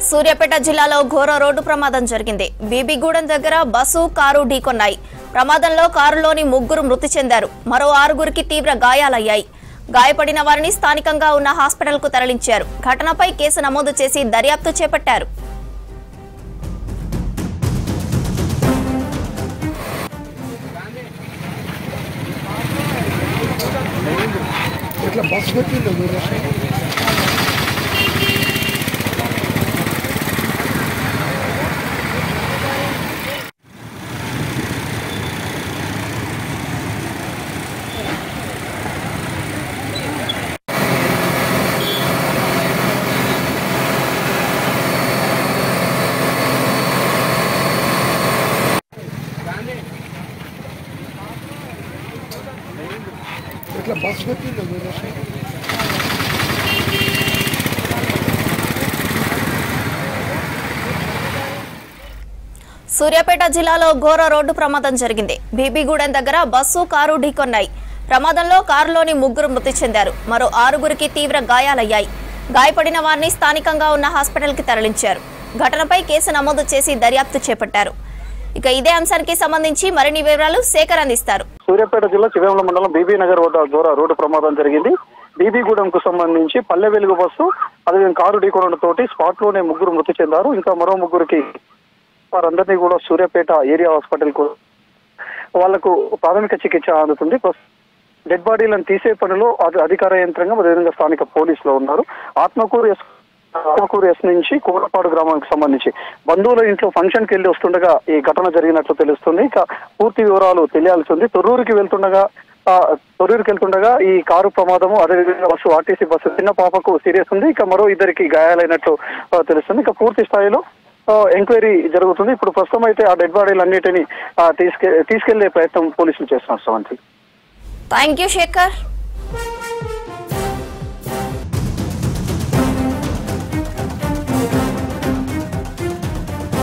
సూర్యాపేట జిల్లాలో ఘోర రోడ్డు ప్రమాదం జరిగింది. బీబీగూడెం దగ్గర బస్సు కారు ఢీకొన్నాయి. ప్రమాదంలో కారులోని 3 మృతి చెందారు. మరో 6గురికి తీవ్ర గాయాలయ్యాయి. గాయపడిన వారిని స్థానికంగా ఉన్న హాస్పిటల్కు తరలించారు. ఘటనపై కేసు నమోదు చేసి దర్యాప్తు చేపట్టారు. సూర్యాపేట జిల్లాలో ఘోర రోడ్డు ప్రమాదం జరిగింది. బీబీగూడెం దగ్గర బస్సు కారు ఢీకొన్నాయి. ప్రమాదంలో కారులోని 3 మృతి చెందారు. మరో 6గురికి తీవ్ర గాయాలయ్యాయి. గాయపడిన వారిని స్థానికంగా ఉన్న హాస్పిటల్కి తరలించారు. ఘటనపై కేసు నమోదు చేసి దర్యాప్తు చేపట్టారు. ఇక ఇదే అంశానికి సంబంధించి మరిన్ని వివరాలు శేఖర్ అందిస్తారు. సూర్యాపేట జిల్లా చివేముల మండలం బీబీ నగర్ వద్ద ఘోర రోడ్డు ప్రమాదం జరిగింది. బీబీగూడెంకు సంబంధించి పల్లె వెలుగు బస్సు అదే కారు ఢీకొనడంతో స్పాట్ లోనే 3 మృతి చెందారు. ఇంకా మరో 3కి వారందరినీ కూడా సూర్యాపేట ఏరియా హాస్పిటల్ కు వాళ్లకు ప్రాథమిక చికిత్స అందుతుంది. డెడ్ బాడీలను తీసే పనిలో అధికార యంత్రాంగం అదేవిధంగా స్థానిక పోలీసులు ఉన్నారు. ఆత్మకూరు ఎస్ నుంచి కోరపాడు గ్రామానికి సంబంధించి బంధువుల ఇంట్లో ఫంక్షన్ కి వెళ్లి వస్తుండగా ఈ ఘటన జరిగినట్లు తెలుస్తుంది. ఇక పూర్తి వివరాలు తెలియాల్సి ఉంది. తొర్రూరుకి వెళ్తుండగా ఈ కారు ప్రమాదము అదేవిధంగా బస్సు ఆర్టీసీ బస్సు చిన్న పాపకు సీరియస్ ఉంది. ఇక మరో 2కి గాయాలైనట్లు తెలుస్తుంది. ఇక పూర్తి స్థాయిలో ఎంక్వైరీ జరుగుతుంది. ఇప్పుడు ప్రస్తుతం అయితే ఆ డెడ్ బాడీలన్నిటినీ తీసుకెళ్లే ప్రయత్నం పోలీసులు చేస్తున్నారు. Thank you Shekhar.